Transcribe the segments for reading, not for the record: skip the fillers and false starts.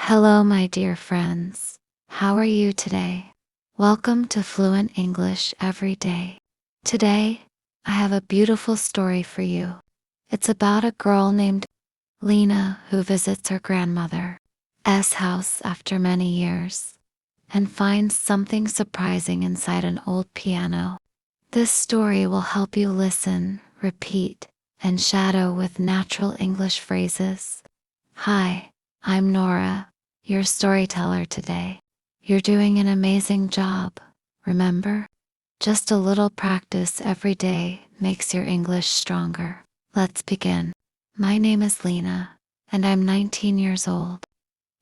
Hello, my dear friends. How are you today? Welcome to Fluent English Every Day. Today, I have a beautiful story for you. It's about a girl named Lina who visits her grandmother's house after many years and finds something surprising inside an old piano. This story will help you listen, repeat, and shadow with natural English phrases. Hi, I'm Nora, your storyteller today. You're doing an amazing job, remember? Just a little practice every day makes your English stronger. Let's begin. My name is Lina, and I'm 19 years old.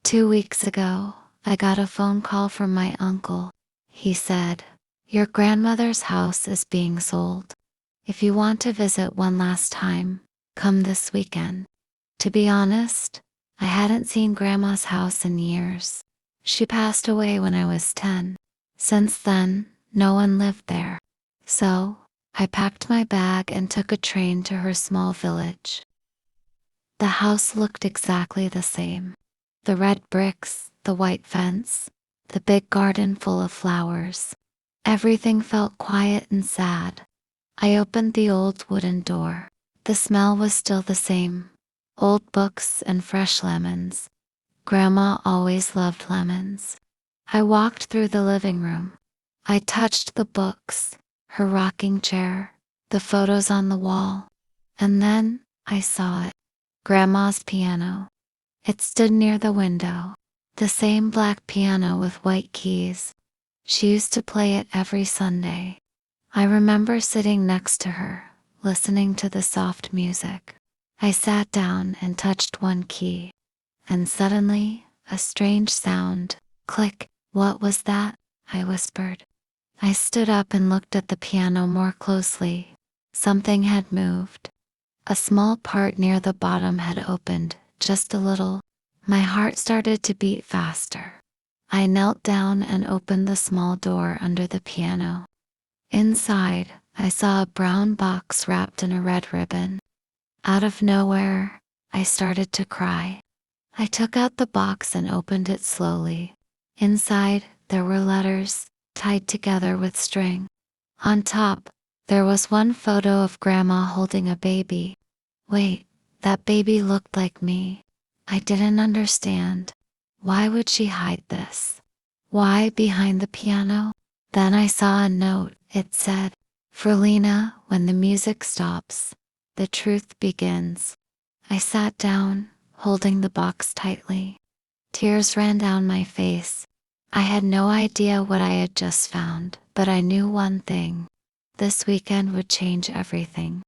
2 weeks ago, I got a phone call from my uncle. He said, "Your grandmother's house is being sold. If you want to visit one last time, come this weekend." To be honest, I hadn't seen Grandma's house in years. She passed away when I was 10. Since then, no one lived there. So, I packed my bag and took a train to her small village. The house looked exactly the same. The red bricks, the white fence, the big garden full of flowers. Everything felt quiet and sad. I opened the old wooden door. The smell was still the same. Old books and fresh lemons. Grandma always loved lemons. I walked through the living room. I touched the books, her rocking chair, the photos on the wall. And then I saw it. Grandma's piano. It stood near the window. The same black piano with white keys. She used to play it every Sunday. I remember sitting next to her, listening to the soft music. I sat down and touched one key. And suddenly, a strange sound. Click. "What was that?" I whispered. I stood up and looked at the piano more closely. Something had moved. A small part near the bottom had opened, just a little. My heart started to beat faster. I knelt down and opened the small door under the piano. Inside, I saw a brown box wrapped in a red ribbon. Out of nowhere, I started to cry. I took out the box and opened it slowly. Inside, there were letters, tied together with string. On top, there was one photo of Grandma holding a baby. Wait, that baby looked like me. I didn't understand. Why would she hide this? Why behind the piano? Then I saw a note. It said, "For Lina, when the music stops, the truth begins." I sat down, holding the box tightly. Tears ran down my face. I had no idea what I had just found, but I knew one thing. This weekend would change everything.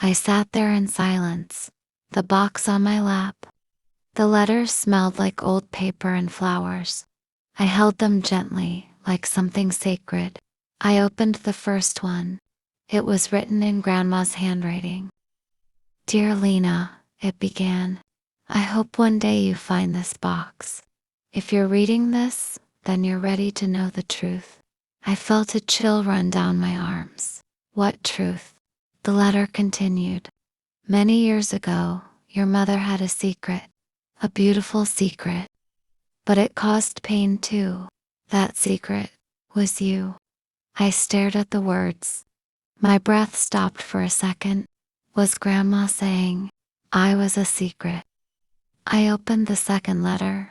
I sat there in silence, the box on my lap. The letters smelled like old paper and flowers. I held them gently, like something sacred. I opened the first one. It was written in Grandma's handwriting. "Dear Lina," it began, "I hope one day you find this box. If you're reading this, then you're ready to know the truth." I felt a chill run down my arms. What truth? The letter continued. "Many years ago, your mother had a secret, a beautiful secret. But it caused pain too. That secret was you." I stared at the words. My breath stopped for a second. Was Grandma saying I was a secret? I opened the second letter.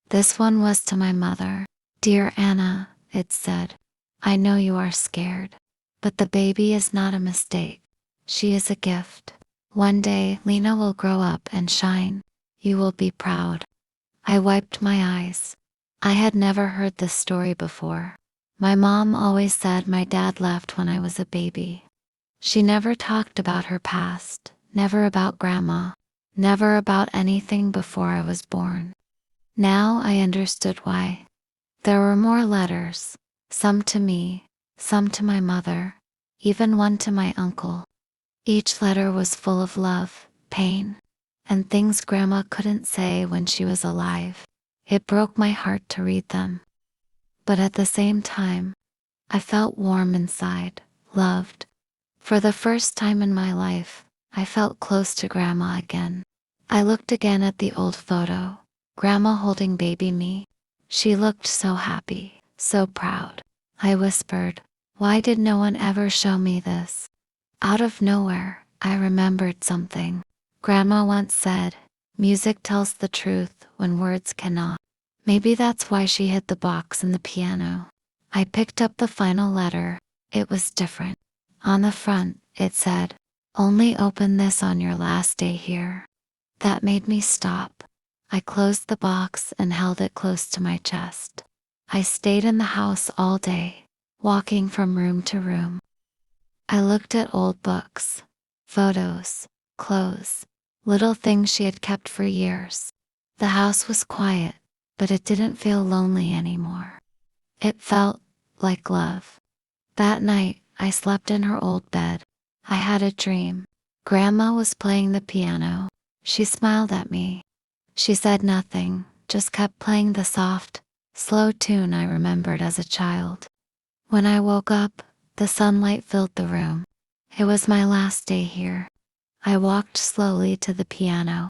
This one was to my mother. "Dear Anna," it said, "I know you are scared. But the baby is not a mistake. She is a gift. One day, Lina will grow up and shine. You will be proud." I wiped my eyes. I had never heard this story before. My mom always said my dad left when I was a baby. She never talked about her past, never about Grandma, never about anything before I was born. Now I understood why. There were more letters, some to me, some to my mother, even one to my uncle. Each letter was full of love, pain, and things Grandma couldn't say when she was alive. It broke my heart to read them. But at the same time, I felt warm inside, loved. For the first time in my life, I felt close to Grandma again. I looked again at the old photo. Grandma holding baby me. She looked so happy, so proud. I whispered, "Why did no one ever show me this?" Out of nowhere, I remembered something. Grandma once said, "Music tells the truth when words cannot." Maybe that's why she hid the box in the piano. I picked up the final letter. It was different. On the front, it said, "Only open this on your last day here." That made me stop. I closed the box and held it close to my chest. I stayed in the house all day, walking from room to room. I looked at old books, photos, clothes, little things she had kept for years. The house was quiet, but it didn't feel lonely anymore. It felt like love. That night, I slept in her old bed. I had a dream. Grandma was playing the piano. She smiled at me. She said nothing, just kept playing the soft, slow tune I remembered as a child. When I woke up, the sunlight filled the room. It was my last day here. I walked slowly to the piano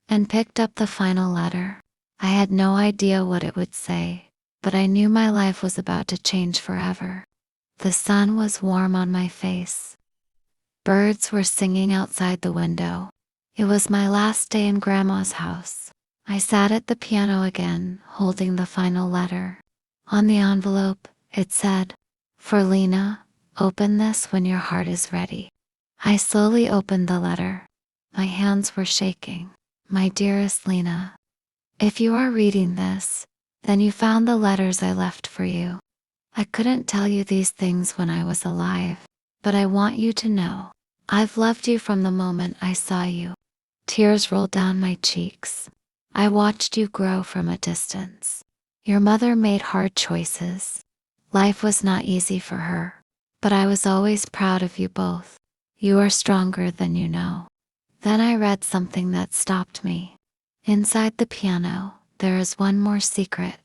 and picked up the final letter. I had no idea what it would say, but I knew my life was about to change forever. The sun was warm on my face. Birds were singing outside the window. It was my last day in Grandma's house. I sat at the piano again, holding the final letter. On the envelope, it said, "For Lina, open this when your heart is ready." I slowly opened the letter. My hands were shaking. "My dearest Lina, if you are reading this, then you found the letters I left for you. I couldn't tell you these things when I was alive, but I want you to know I've loved you from the moment I saw you." Tears rolled down my cheeks. I watched you grow from a distance. Your mother made hard choices. Life was not easy for her, but I was always proud of you both. You are stronger than you know. Then I read something that stopped me. Inside the piano, there is one more secret.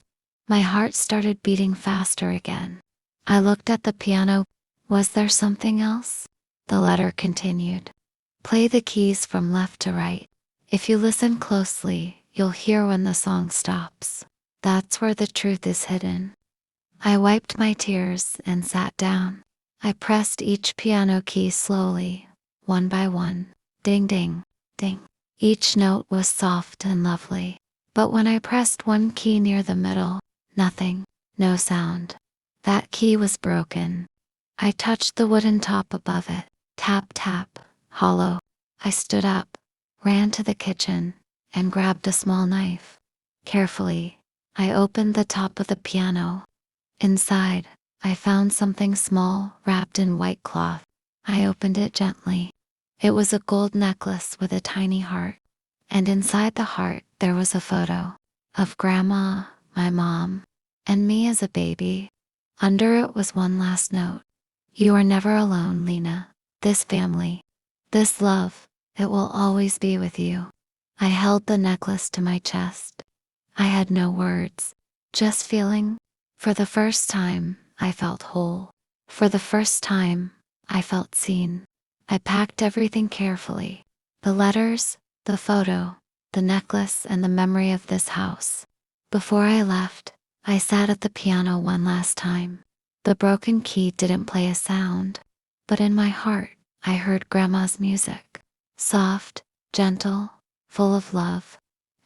My heart started beating faster again. I looked at the piano. Was there something else? The letter continued. "Play the keys from left to right. If you listen closely, you'll hear when the song stops. That's where the truth is hidden." I wiped my tears and sat down. I pressed each piano key slowly, one by one. Ding, ding, ding. Each note was soft and lovely. But when I pressed one key near the middle, nothing, no sound. That key was broken. I touched the wooden top above it. Tap, tap, hollow. I stood up, ran to the kitchen, and grabbed a small knife. Carefully, I opened the top of the piano. Inside, I found something small wrapped in white cloth. I opened it gently. It was a gold necklace with a tiny heart. And inside the heart, there was a photo of Grandma, my mom, and me as a baby. Under it was one last note. "You are never alone, Lina. This family, this love, it will always be with you." I held the necklace to my chest. I had no words, just feeling. For the first time, I felt whole. For the first time, I felt seen. I packed everything carefully. The letters, the photo, the necklace, and the memory of this house. Before I left, I sat at the piano one last time. The broken key didn't play a sound, but in my heart, I heard Grandma's music. Soft, gentle, full of love.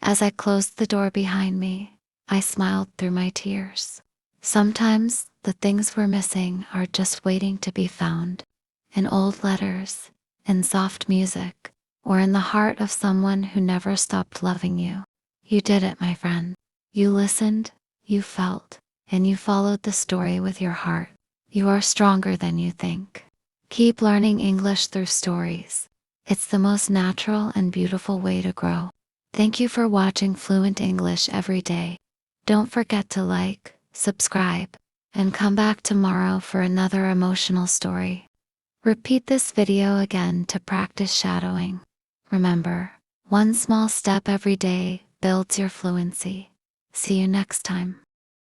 As I closed the door behind me, I smiled through my tears. Sometimes the things we're missing are just waiting to be found. In old letters, in soft music, or in the heart of someone who never stopped loving you. You did it, my friend. You listened, you felt, and you followed the story with your heart. You are stronger than you think. Keep learning English through stories. It's the most natural and beautiful way to grow. Thank you for watching Fluent English every day. Don't forget to like, subscribe, and come back tomorrow for another emotional story. Repeat this video again to practice shadowing. Remember, one small step every day builds your fluency. See you next time.